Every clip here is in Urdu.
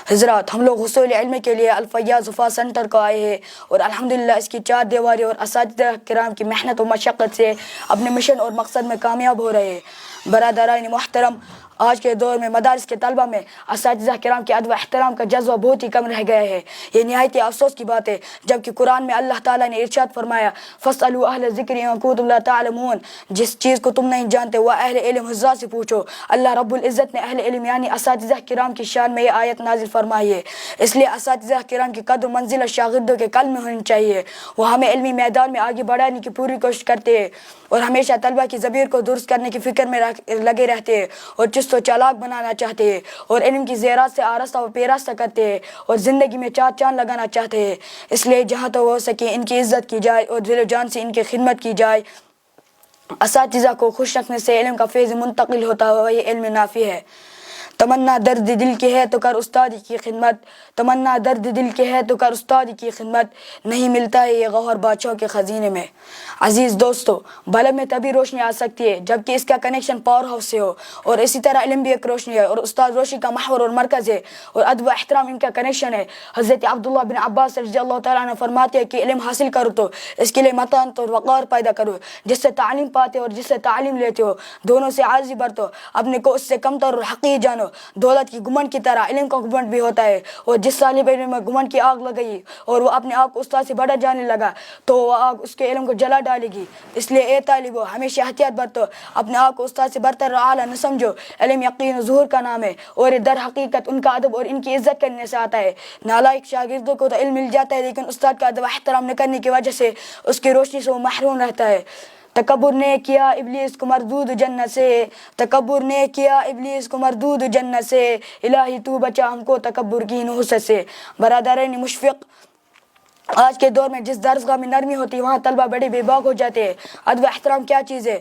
حضرات، ہم لوگ حصول علم کے لیے الفیاض وفا سینٹر کو آئے ہیں اور الحمدللہ اس کی چار دیواری اور اساتذہ کرام کی محنت و مشقت سے اپنے مشن اور مقصد میں کامیاب ہو رہے ہیں۔ برادران محترم، آج کے دور میں مدارس کے طلبہ میں اساتذہ کرام کے ادب و احترام کا جذبہ بہت ہی کم رہ گیا ہے۔ یہ نہایت ہی افسوس کی بات ہے، جبکہ قرآن میں اللہ تعالیٰ نے ارشاد فرمایا فَاسْأَلُوا أَهْلَ الذِّكْرِ إِن كُنتُمْ لَا تَعْلَمُونَ، جس چیز کو تم نہیں جانتے وہ اہل علم حضرات سے پوچھو۔ اللہ رب العزت نے اہل علم یعنی اساتذہ کرام کی شان میں یہ آیت نازل فرمائی ہے، اس لیے اساتذہ کرام کی قدر منزلت شاگردوں کے قلب میں ہونی چاہیے۔ وہ ہمیں علمی میدان میں آگے بڑھانے کی پوری کوشش کرتے ہیں اور ہمیشہ طلبہ کی ضمیر کو درست کرنے کی فکر میں لگے رہتے ہیں اور چست و چالاک بنانا چاہتے ہیں اور علم کی زیورات سے آراستہ و پیراستہ کرتے ہیں اور زندگی میں چار چاند لگانا چاہتے ہیں۔ اس لیے جہاں تو ہو سکے ان کی عزت کی جائے اور دل و جان سے ان کی خدمت کی جائے۔ اساتذہ کو خوش رکھنے سے علم کا فیض منتقل ہوتا ہے، یہ علم نافع ہے۔ تمنا درد دل کی ہے تو کر استادی کی خدمت، تمنا درد دل کی ہے تو کر استادی کی خدمت، نہیں ملتا ہے یہ گوہر بادشاہوں کے خزینے میں۔ عزیز دوستو، بلب میں تبھی روشنی آ سکتی ہے جبکہ اس کا کنیکشن پاور ہاؤس سے ہو، اور اسی طرح علم بھی ایک روشنی ہے اور استاد روشنی کا محور اور مرکز ہے اور ادب و احترام ان کا کنیکشن ہے۔ حضرت عبداللہ بن عباس رضی اللہ تعالیٰ عنہ فرماتے ہیں کہ علم حاصل کرو تو اس کے لیے متانت اور وقار پیدا کرو، جس سے تعلیم پاتے اور جس سے تعلیم لیتے ہو دونوں سے عاجزی برتو، اپنے کو اس سے کمتر اور حقیر جانو۔ دولت کی گھمنڈ کی طرح علم کا گھمنڈ بھی ہوتا ہے، اور جس طالب علم میں گھمنڈ کی آگ لگ گئی اور وہ اپنے آپ کو استاد سے بڑا جانے لگا تو وہ آگ اس کے علم کو جلا ڈالے گی۔ اس لیے اے طالبو، ہمیشہ احتیاط برتو، اپنے آپ کو استاد سے برتر اور اعلیٰ نہ سمجھو۔ علم یقین و ظہور کا نام ہے اور یہ در حقیقت ان کا ادب اور ان کی عزت کرنے سے آتا ہے۔ نالائق شاگردوں کو تو علم مل جاتا ہے لیکن استاد کا ادب و احترام نہ کرنے کی وجہ سے اس کی روشنی سے وہ محروم رہتا ہے۔ تکبر نے کیا ابلیس کو مردود جنت سے، تکبر نے کیا ابلیس کو مردود جنت سے، الہی تو بچا ہم کو تکبر کی نحوست سے۔ برادرین مشفق، آج کے دور میں جس درسگاہ میں نرمی ہوتی ہے وہاں طلبہ بڑے بے باک ہو جاتے ہیں۔ ادب و احترام کیا چیز ہے،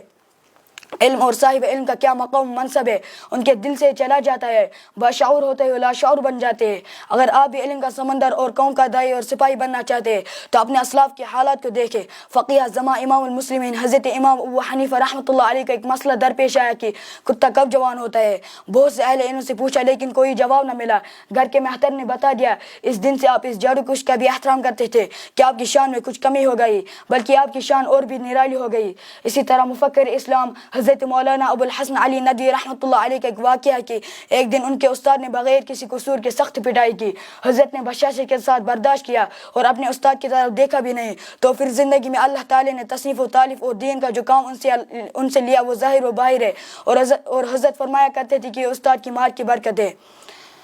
علم اور صاحب علم کا کیا مقام منصب ہے، ان کے دل سے چلا جاتا ہے، باشعور ہوتے ہوئے لاشعور بن جاتے ہیں۔ اگر آپ بھی علم کا سمندر اور قوم کا داعی اور سپاہی بننا چاہتے ہیں تو اپنے اسلاف کے حالات کو دیکھیں۔ فقیہ زماں امام المسلمین حضرت امام ابو حنیفہ رحمۃ اللہ علیہ کا ایک مسئلہ درپیش آیا کہ کتا کب جوان ہوتا ہے۔ بہت سے اہل علم سے پوچھا لیکن کوئی جواب نہ ملا۔ گھر کے مہتر نے بتا دیا، اس دن سے آپ اس جاڑو کش کا بھی احترام کرتے تھے کہ آپ کی شان میں کچھ کمی ہو گئی، بلکہ آپ کی شان اور بھی نرالی ہو گئی۔ اسی طرح مفکر اسلام حضرت مولانا ابو الحسن علی ندوی رحمۃ اللہ علیہ کا ایک واقعہ ہے کہ ایک دن ان کے استاد نے بغیر کسی قصور کے سخت پٹائی کی۔ حضرت نے بشاشت کے ساتھ برداشت کیا اور اپنے استاد کی طرف دیکھا بھی نہیں۔ تو پھر زندگی میں اللہ تعالی نے تصنیف و تالیف اور دین کا جو کام ان سے لیا وہ ظاہر و باہر ہے، اور حضرت فرمایا کرتے تھے کہ یہ استاد کی مار کی برکت ہے۔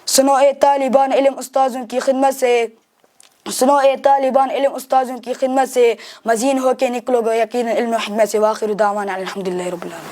سنو اے طالبان علم استاذوں کی خدمت سے، سنو اے طالبان علم استاذوں کی خدمت سے، مزین ہو کے نکلو گے یقین علم و حکمت سے۔ واخر دعوانا الحمدللہ رب العالمین۔